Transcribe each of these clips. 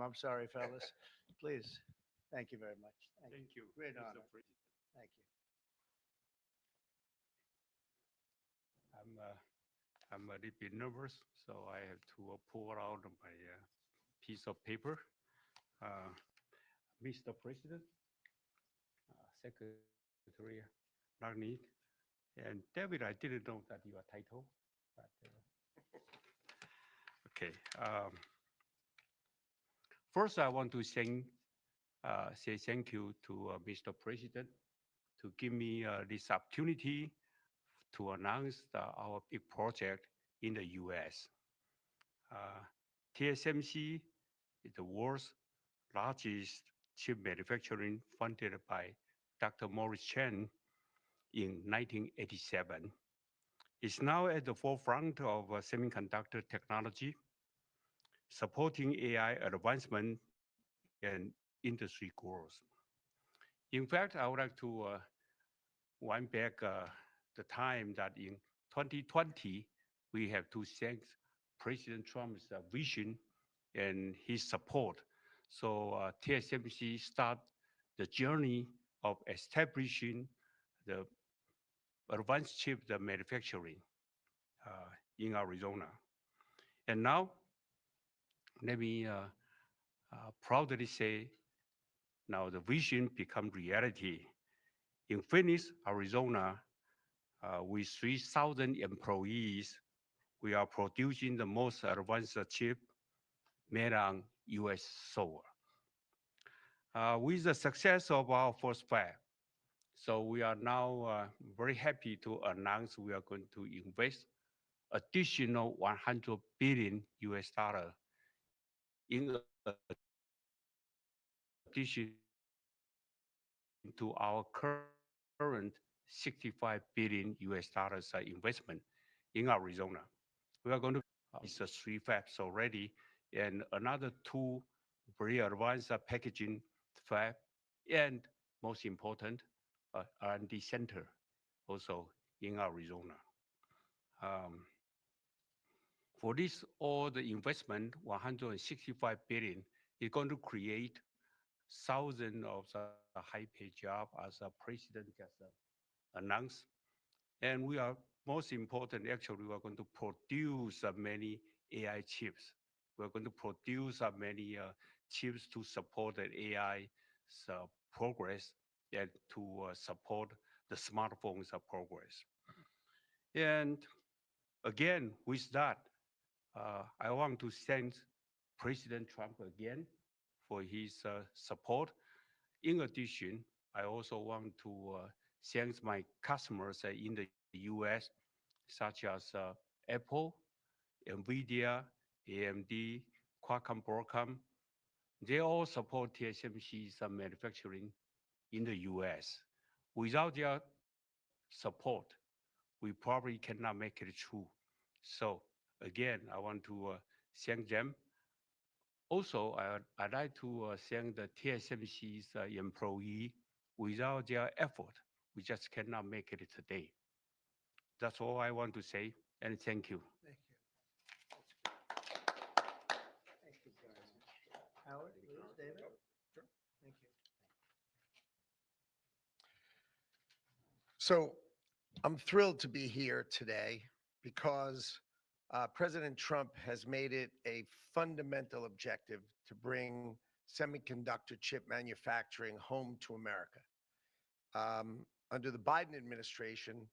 I'm sorry, fellas. Please. Thank you very much. Thank you. Thank you, Great Mr. honor. President. Thank you. I'm a little bit nervous, so I have to pull out my piece of paper. Uh, Mr. President, Secretary Ragnick, and David, I didn't know that your title, but okay. First, I want to say thank you to Mr. President to give me this opportunity to announce our big project in the U.S. Uh, TSMC is the world's largest chip manufacturing funded by Dr. Morris Chang in 1987. It's now at the forefront of semiconductor technology, supporting AI advancement and industry growth. In fact, I would like to wind back the time that in 2020, we have to thank President Trump's vision and his support. So TSMC start the journey of establishing the advanced chip manufacturing in Arizona. And now, let me proudly say, now the vision become reality. In Phoenix, Arizona, with 3,000 employees, we are producing the most advanced chip made on US soil. With the success of our first fab, so we are now very happy to announce we are going to invest additional 100 billion US dollar in addition to our current 65 billion US dollars investment in Arizona. We are going to it's a 3 fabs already, and another 2 very advanced packaging fab, and most important, R&D center also in Arizona. Um, for this, all the investment, 165 billion, is going to create thousands of high-paid jobs, as the president just announced. And we are, most important, actually, we are going to produce many AI chips. We're going to produce many chips to support the AI progress and to support the smartphones progress. And again, with that, I want to thank President Trump again for his support. In addition, I also want to thank my customers in the US, such as Apple, NVIDIA, AMD, Qualcomm, Broadcom. They all support TSMC's manufacturing in the US. Without their support, we probably cannot make it through. So again, I want to thank them. Also, I'd like to thank the TSMC's employee. Without their effort, we just cannot make it today. That's all I want to say, and thank you. Thank you. Thank you very much. Howard, please, David. Thank you. So I'm thrilled to be here today because President Trump has made it a fundamental objective to bring semiconductor chip manufacturing home to America. Under the Biden administration,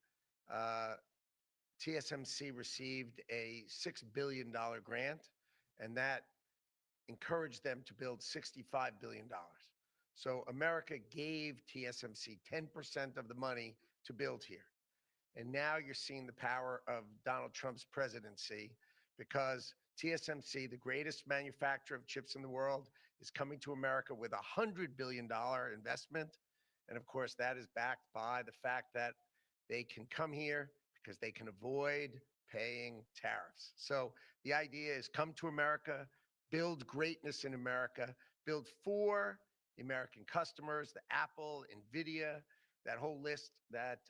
uh, TSMC received a $6 billion grant, and that encouraged them to build $65 billion. So America gave TSMC 10% of the money to build here. And now you're seeing the power of Donald Trump's presidency because TSMC, the greatest manufacturer of chips in the world, is coming to America with a $100 billion investment. And of course, that is backed by the fact that they can come here because they can avoid paying tariffs. So the idea is come to America, build greatness in America, build for the American customers, the Apple, NVIDIA, that whole list that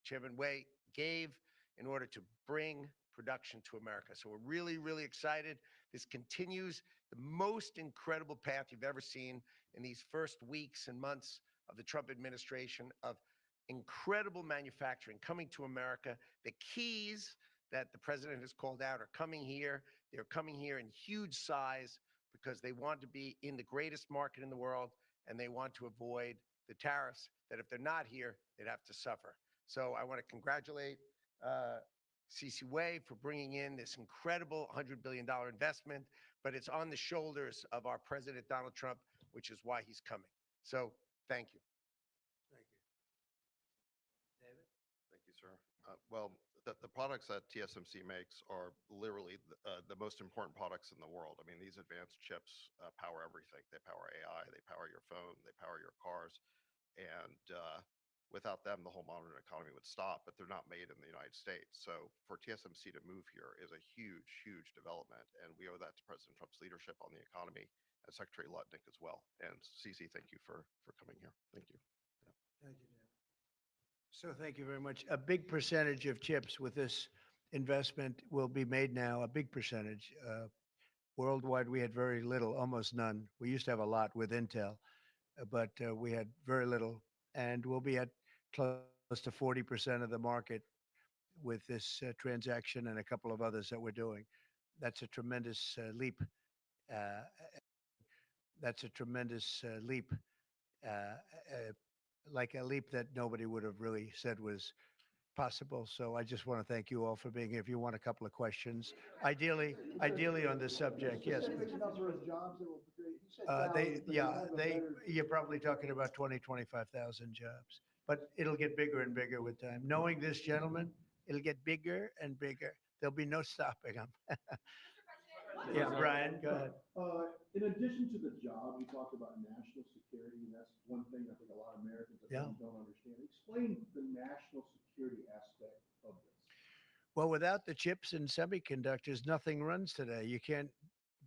Chairman Wei gave in order to bring production to America. So we're really, really excited. This continues the most incredible path you've ever seen in these first weeks and months of the Trump administration of incredible manufacturing coming to America. The keys that the president has called out are coming here. They're coming here in huge size because they want to be in the greatest market in the world, and they want to avoid the tariffs that if they're not here, they'd have to suffer. So I want to congratulate CC Way for bringing in this incredible $100 billion investment, but it's on the shoulders of our President Donald Trump, which is why he's coming. So thank you. Thank you. David? Thank you, sir. Well, the products that TSMC makes are literally the most important products in the world. I mean, these advanced chips power everything. They power AI, they power your phone, they power your cars. And without them, the whole modern economy would stop, but they're not made in the United States. So for TSMC to move here is a huge, huge development. And we owe that to President Trump's leadership on the economy and Secretary Lutnick as well. And CC, thank you for coming here. Thank you. Thank you, David. So thank you very much. A big percentage of chips with this investment will be made now, a big percentage. Worldwide, we had very little, almost none. We used to have a lot with Intel, but we had very little. And we'll be at close to 40% of the market with this transaction and a couple of others that we're doing. That's a tremendous leap. That's a tremendous leap. Like a leap that nobody would have really said was possible. So I just want to thank you all for being here. If you want a couple of questions, ideally on this subject, yes. Please. Number of jobs that will be created. You said thousands, but you have a better- You're probably talking about 20, 25,000 jobs, but it'll get bigger and bigger with time. Knowing this gentleman, it'll get bigger and bigger. There'll be no stopping him. Yeah, Brian, go ahead. In addition to the job, you talked about national security, and that's one thing I think a lot of Americans at Yeah. home don't understand. Explain the national security aspect of this. Well, without the chips and semiconductors, nothing runs today. You can't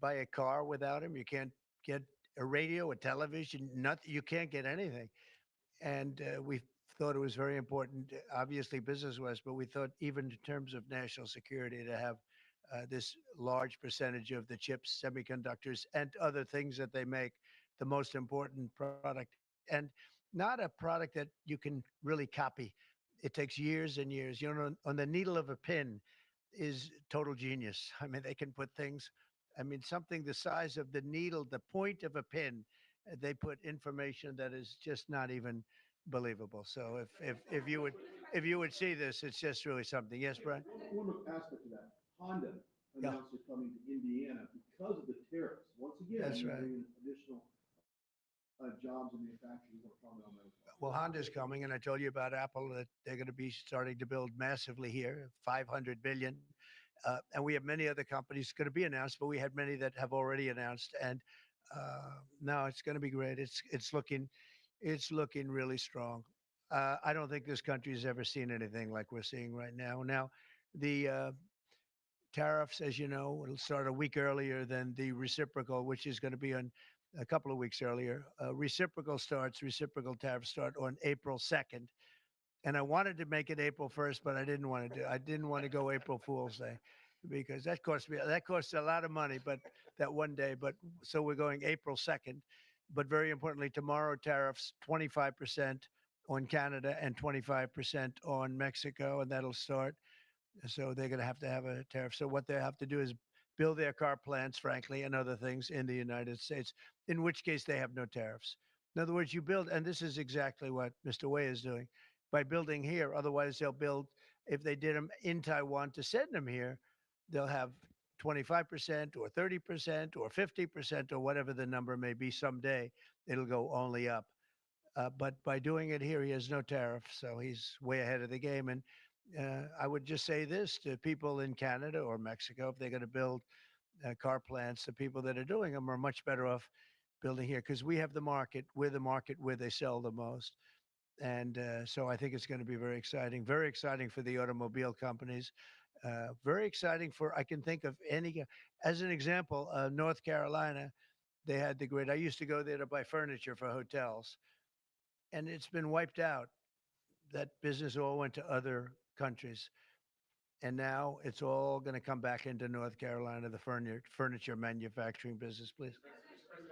buy a car without them. You can't get a radio, a television, nothing. You can't get anything. And we thought it was very important, obviously business-wise, but we thought even in terms of national security to have this large percentage of the chips, semiconductors, and other things that they make, the most important product, and not a product that you can really copy. It takes years and years. You know, on the needle of a pin is total genius. I mean, they can put things, I mean, something the size of the needle, the point of a pin, they put information that is just not even believable. So if you would see this, it's just really something. Yes, Brian? One aspect of that, Honda Yeah. announced they're coming to Indiana because of the tariffs. Once again, That's you're right. bringing additional jobs and manufacturing. You want to comment on that as well? Well, Honda's coming, and I told you about Apple that they're going to be starting to build massively here, 500 billion. And we have many other companies going to be announced, but we had many that have already announced. And no, it's going to be great. It's looking really strong. I don't think this country has ever seen anything like we're seeing right now. Now, the tariffs, as you know, will start a week earlier than the reciprocal, which is going to be on a couple of weeks earlier. Reciprocal tariffs start on April 2nd. And I wanted to make it April 1st, but I didn't want to go April Fool's Day because that costs a lot of money, but that one day. But so we're going April 2nd. But very importantly, tomorrow tariffs 25% on Canada and 25% on Mexico, and that'll start. So they're going to have a tariff. So what they have to do is build their car plants, frankly, and other things in the United States, in which case they have no tariffs. In other words, you build, and this is exactly what Mr. Wei is doing, by building here. Otherwise, they'll build, if they did them in Taiwan to send them here, they'll have 25% or 30% or 50% or whatever the number may be someday. It'll go only up. But by doing it here, he has no tariff. So he's way ahead of the game. And I would just say this to people in Canada or Mexico, if they're going to build car plants, the people that are doing them are much better off building here because we have the market. We're the market where they sell the most. And so I think it's going to be very exciting for the automobile companies. Very exciting for, I can think of any, as an example, North Carolina, they had the grid. I used to go there to buy furniture for hotels, and it's been wiped out. That business all went to other countries. And now it's all going to come back into North Carolina, the furniture manufacturing business, please.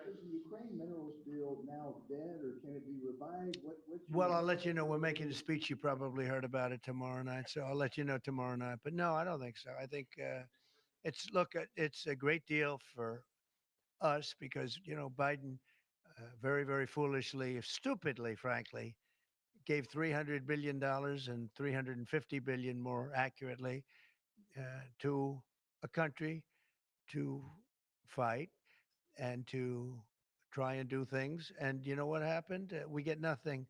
Is the Ukraine minerals deal now dead, or can it be revived? What's your? Well, I'll let you know. We're making a speech. You probably heard about it tomorrow night, so I'll let you know tomorrow night. But no, I don't think so. I think it's a great deal for us because Biden very, very foolishly, stupidly, frankly, gave $300 billion and 350 billion more accurately to a country to fight and to try and do things. And you know what happened? We get nothing.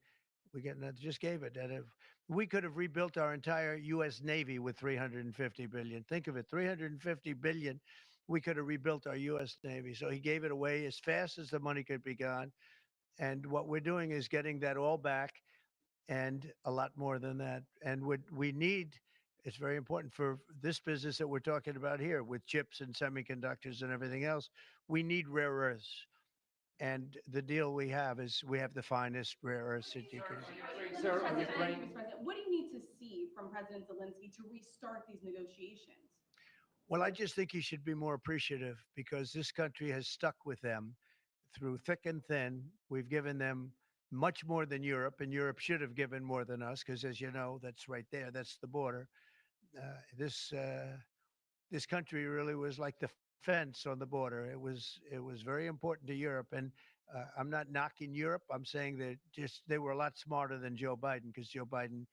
We get nothing. Just gave it. And if we could have rebuilt our entire U.S. Navy with 350 billion. Think of it, 350 billion. We could have rebuilt our U.S. Navy. So he gave it away as fast as the money could be gone. And what we're doing is getting that all back and a lot more than that. And what we need, it's very important for this business that we're talking about here with chips and semiconductors and everything else. We need rare earths. And the deal we have is we have the finest rare earths that you can. Mr. President, thank you, Mr. President. What do you need to see from President Zelensky to restart these negotiations? Well, I just think he should be more appreciative because this country has stuck with them through thick and thin. We've given them much more than Europe, and Europe should have given more than us because, as you know, that's right there. That's the border. This country really was like the fence on the border. It was very important to Europe, and I'm not knocking Europe. I'm saying that just they were a lot smarter than Joe Biden because Joe Biden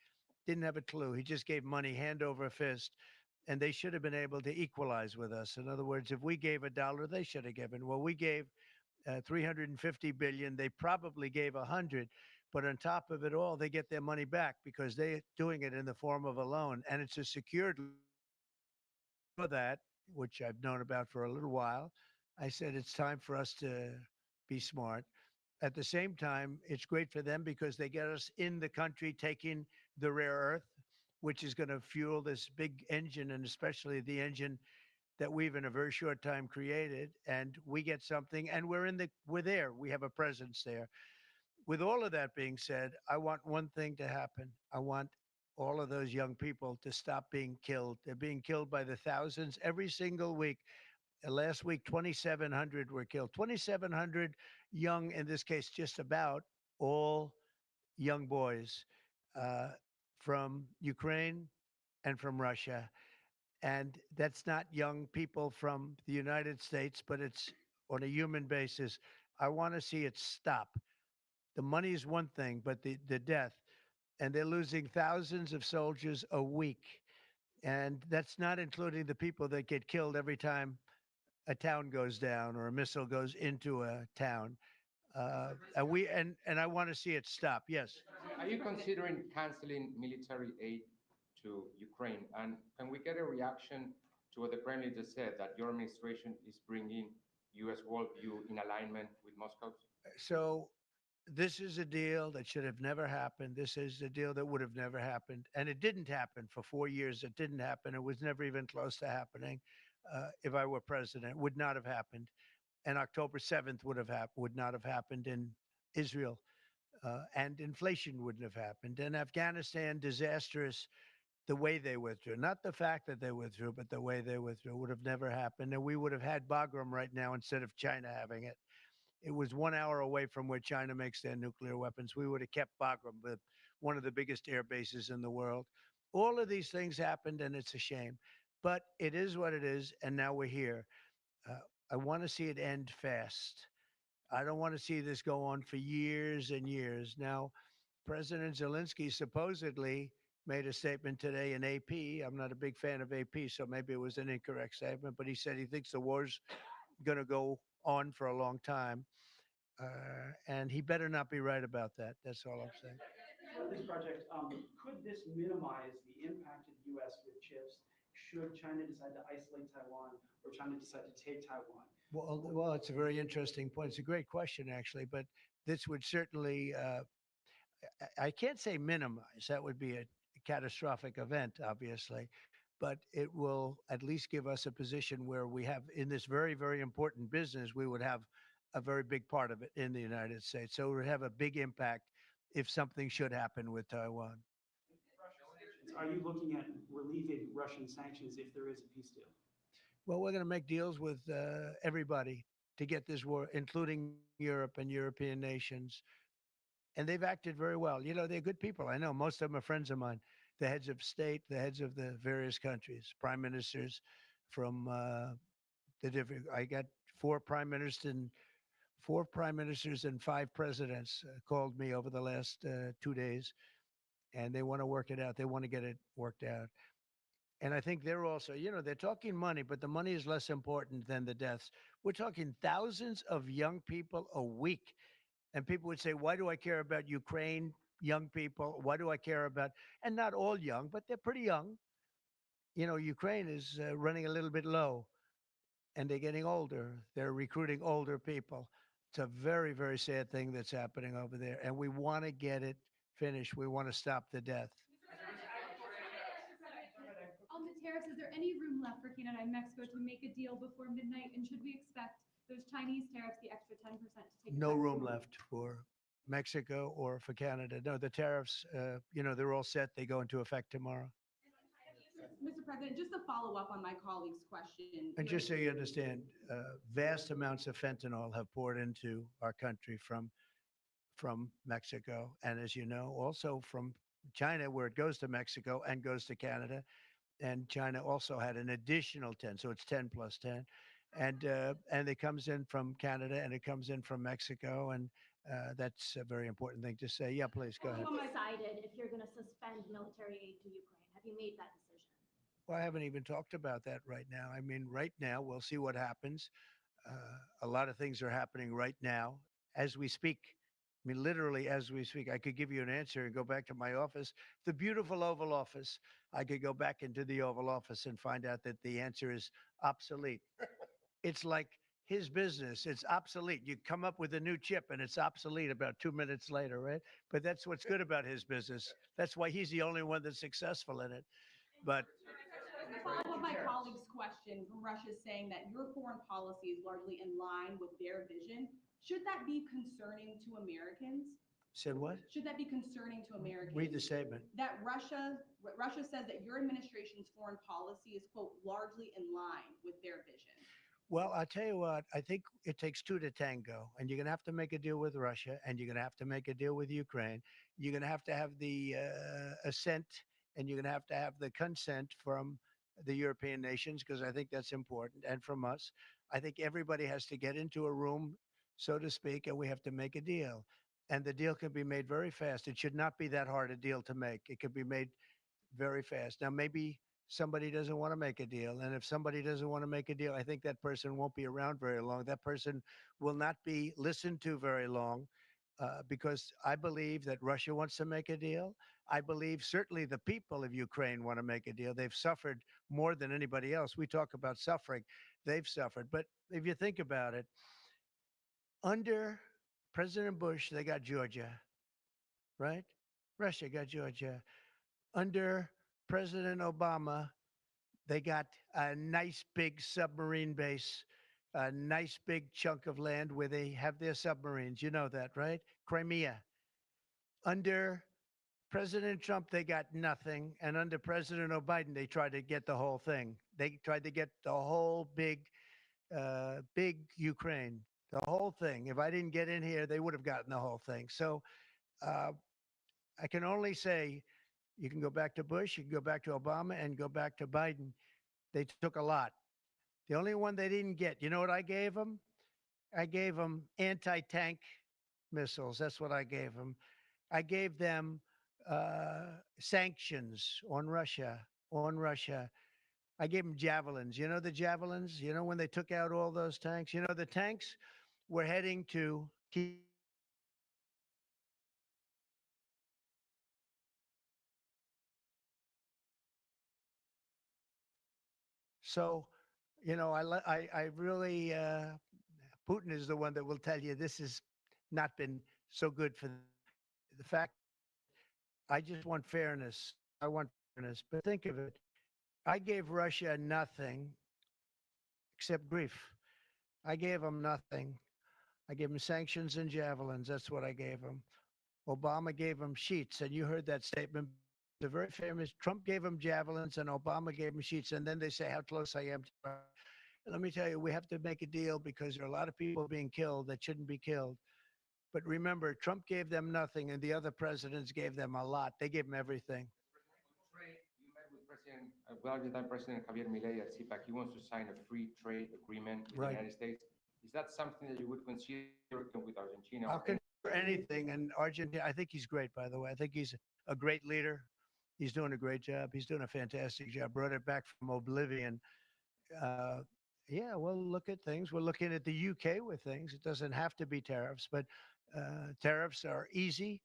didn't have a clue. He just gave money hand over fist, and they should have been able to equalize with us. In other words, if we gave $1, they should have given. Well, we gave 350 billion. They probably gave 100, but on top of it all, they get their money back because they're doing it in the form of a loan, and it's a secured for that, which I've known about for a little while. I said it's time for us to be smart. At the same time, it's great for them because they get us in the country taking the rare earth, which is going to fuel this big engine, and especially the engine that we've in a very short time created. And we get something, and we're there. We have a presence there. With all of that being said, I want one thing to happen. I want all of those young people to stop being killed. They're being killed by the thousands every single week. Last week, 2,700 were killed. 2,700 young, in this case, just about all young boys from Ukraine and from Russia. And that's not young people from the United States, but it's on a human basis. I want to see it stop. The money is one thing, but the death, and they're losing thousands of soldiers a week. And that's not including the people that get killed every time a town goes down or a missile goes into a town. And I want to see it stop. Yes. Are you considering canceling military aid to Ukraine? And can we get a reaction to what the Kremlin just said, that your administration is bringing U.S. worldview in alignment with Moscow's? So this is a deal that should have never happened. This is a deal that would have never happened. And it didn't happen for 4 years. It didn't happen. It was never even close to happening. If I were president, it would not have happened. And October 7th would not have happened in Israel. And inflation wouldn't have happened. And Afghanistan, disastrous, the way they withdrew. Not the fact that they withdrew, but the way they withdrew would have never happened. And we would have had Bagram right now instead of China having it. It was 1 hour away from where China makes their nuclear weapons. We would have kept Bagram, one of the biggest air bases in the world. All of these things happened, and it's a shame. But it is what it is, and now we're here. I want to see it end fast. I don't want to see this go on for years and years. Now, President Zelensky supposedly made a statement today in AP. I'm not a big fan of AP, so maybe it was an incorrect statement, but he said he thinks the war's going to go on for a long time. And he better not be right about that. That's all I'm saying. For this project, could this minimize the impact of the U.S. with chips should China decide to isolate Taiwan or China decide to take Taiwan? Well, it's a very interesting point. It's a great question, actually, but this would certainly, I can't say minimize. That would be a catastrophic event, obviously, but it will at least give us a position where we have, in this very, very important business, we would have a very big part of it in the United States. So it would have a big impact if something should happen with Taiwan. are you looking at relieving Russian sanctions if there is a peace deal? Well, we're going to make deals with everybody to get this war, including Europe and European nations. And they've acted very well. You know, they're good people. I know most of them are friends of mine, the heads of state, the heads of the various countries, prime ministers from the different. I got four prime ministers and five presidents called me over the last 2 days, and they want to work it out. They want to get it worked out. And I think they're also, you know, they're talking money, but the money is less important than the deaths. We're talking thousands of young people a week. And people would say, why do I care about Ukraine, young people? Why do I care about, and not all young, but they're pretty young. You know, Ukraine is running a little bit low and they're getting older. They're recruiting older people. It's a very, very sad thing that's happening over there. And we want to get it finished. We want to stop the death. On the tariffs, is there any room left for Canada and Mexico to make a deal before midnight? And should we expect those Chinese tariffs, the extra 10% to take No effect? room left for Mexico or for Canada. No, the tariffs, you know, they're all set. They go into effect tomorrow. Mr. President, just to follow up on my colleague's question. And just so you understand, vast amounts of fentanyl have poured into our country from Mexico, and as you know, also from China, where it goes to Mexico and goes to Canada. And China also had an additional 10, so it's 10 plus 10, and it comes in from Canada and it comes in from Mexico, and that's a very important thing to say. Yeah, please go ahead. Have you decided if you're going to suspend military aid to Ukraine? Have you made that decision? Well, I haven't even talked about that right now. I mean, right now, we'll see what happens. A lot of things are happening right now as we speak. I mean, literally as we speak. I could give you an answer and go back to my office, the beautiful Oval Office. I could go back into the Oval Office and find out that the answer is obsolete. It's like his business. It's obsolete. You come up with a new chip and it's obsolete about 2 minutes later, right? But that's what's good about his business. That's why he's the only one that's successful in it. But To follow up my colleague's question from Russia saying that your foreign policy is largely in line with their vision. Should that be concerning to Americans? said what? Should that be concerning to Americans? Read the statement. That Russia says that your administration's foreign policy is, quote, largely in line with their vision. Well, I'll tell you what, I think it takes two to tango, and you're going to have to make a deal with Russia, and you're going to have to make a deal with Ukraine. You're going to have the assent, and you're going to have the consent from the European nations, because I think that's important, and from us. I think everybody has to get into a room, so to speak, and we have to make a deal. And the deal can be made very fast. It should not be that hard a deal to make. It could be made very fast. Now, maybe somebody doesn't want to make a deal. And if somebody doesn't want to make a deal, I think that person won't be around very long. That person will not be listened to very long, because I believe that Russia wants to make a deal. I believe certainly the people of Ukraine want to make a deal. They've suffered more than anybody else. We talk about suffering. They've suffered. But if you think about it, under President Bush, they got Georgia, right? Russia got Georgia. Under President Obama, they got a nice big submarine base, a nice big chunk of land where they have their submarines. You know that, right? Crimea. Under President Trump, they got nothing. And under President Biden, they tried to get the whole thing. They tried to get the whole big Ukraine, the whole thing. If I didn't get in here, they would have gotten the whole thing. So I can only say, you can go back to Bush, you can go back to Obama, and go back to Biden. They took a lot. The only one they didn't get, you know what I gave them? I gave them anti-tank missiles. That's what I gave them. I gave them sanctions on Russia. I gave them javelins. You know the javelins? You know when they took out all those tanks? You know the tanks were heading to So, you know, I really, Putin is the one that will tell you this has not been so good for the fact. I just want fairness. I want fairness. But think of it. I gave Russia nothing except grief. I gave them nothing. I gave them sanctions and javelins. That's what I gave them. Obama gave them sheets. And you heard that statement The very famous Trump gave him javelins and Obama gave him sheets, and then they say how close I am to Russia. Let me tell you, we have to make a deal because there are a lot of people being killed that shouldn't be killed. But remember, Trump gave them nothing, and the other presidents gave them a lot. They gave them everything. You met with Argentine President Javier Milei at CPAC. He wants to sign a free trade agreement with Right. the United States. Is that something that you would consider with Argentina? I'll consider anything. And Argentina, I think he's great, by the way. I think he's a great leader. He's doing a great job. He's doing a fantastic job. Brought it back from oblivion. Uh, yeah, we'll look at things. We're looking at the UK with things. It doesn't have to be tariffs, but tariffs are easy.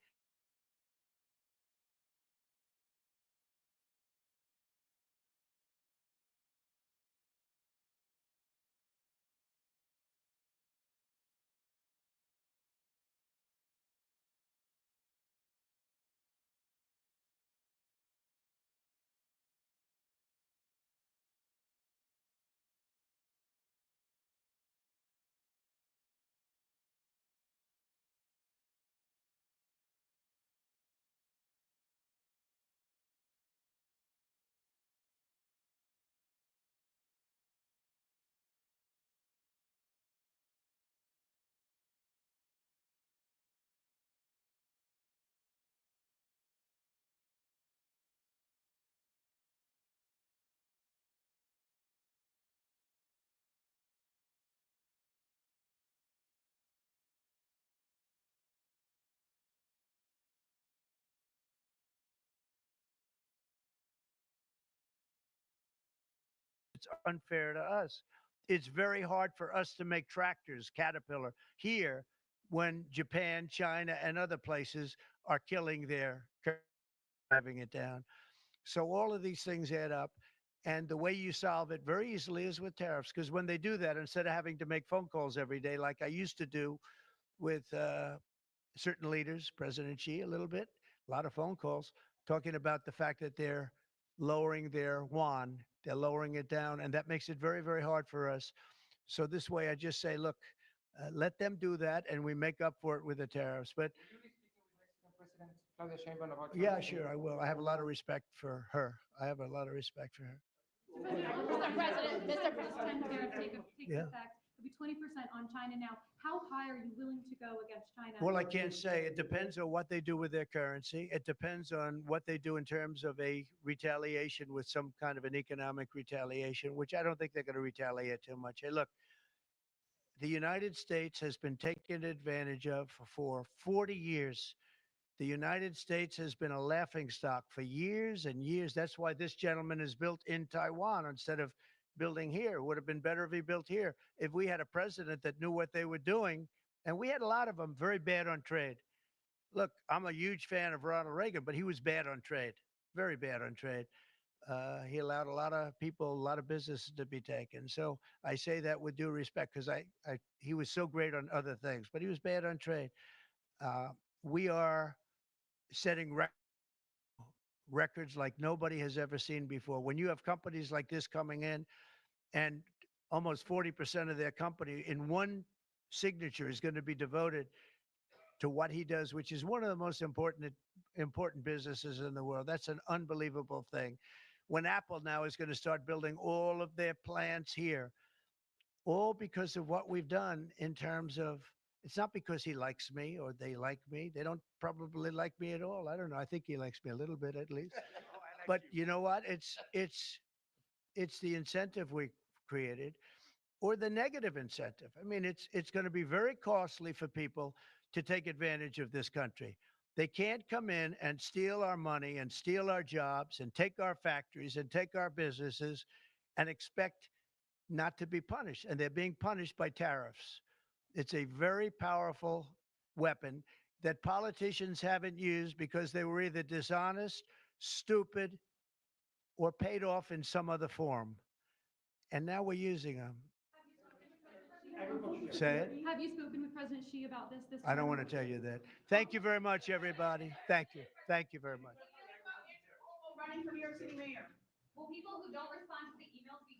It's unfair to us. It's very hard for us to make tractors, Caterpillar, here when Japan, China, and other places are killing their, driving it down. So all of these things add up. And the way you solve it very easily is with tariffs, because when they do that, instead of having to make phone calls every day, like I used to do with certain leaders, President Xi, a little bit, a lot of phone calls talking about the fact that they're lowering their yuan, they're lowering it down, and that makes it very, very hard for us. So this way, I just say, look, let them do that, and we make up for it with the tariffs. But Will you be speaking with Mexican President Claudia Sheinbaum about yeah, China's sure, I will. I have a lot of respect for her. I have a lot of respect for her. Mr. President, Mr. President, tariff takes Yeah. effect. It'll be 20% on China now. How high are you willing to go against China? Well, I can't say. It depends on what they do with their currency. It depends on what they do in terms of a retaliation with some kind of an economic retaliation, which I don't think they're going to retaliate too much. Hey, look, the United States has been taken advantage of for 40 years. The United States has been a laughingstock for years and years. That's why this gentleman is built in Taiwan instead of building here. It would have been better if he built here. If we had a president that knew what they were doing, and we had a lot of them very bad on trade. Look, I'm a huge fan of Ronald Reagan, but he was bad on trade, very bad on trade. He allowed a lot of people, a lot of businesses to be taken. So I say that with due respect because he was so great on other things, but he was bad on trade. We are setting records like nobody has ever seen before. When you have companies like this coming in and almost 40% of their company in one signature is going to be devoted to what he does, which is one of the most important businesses in the world. That's an unbelievable thing. When Apple now is going to start building all of their plants here, all because of what we've done in terms of, it's not because he likes me or they like me. They don't probably like me at all. I don't know. I think he likes me a little bit at least. But you know what? It's the incentive we created or the negative incentive. I mean, it's going to be very costly for people to take advantage of this country. They can't come in and steal our money and steal our jobs and take our factories and take our businesses and expect not to be punished. And they're being punished by tariffs. It's a very powerful weapon that politicians haven't used because they were either dishonest, stupid, or paid off in some other form. And now we're using them. Say it. Have you spoken with President Xi about this? I don't want to tell you that. Thank you very much, everybody. Thank you. Thank you very much. Running for New York City mayor. Will people who don't respond to the emails be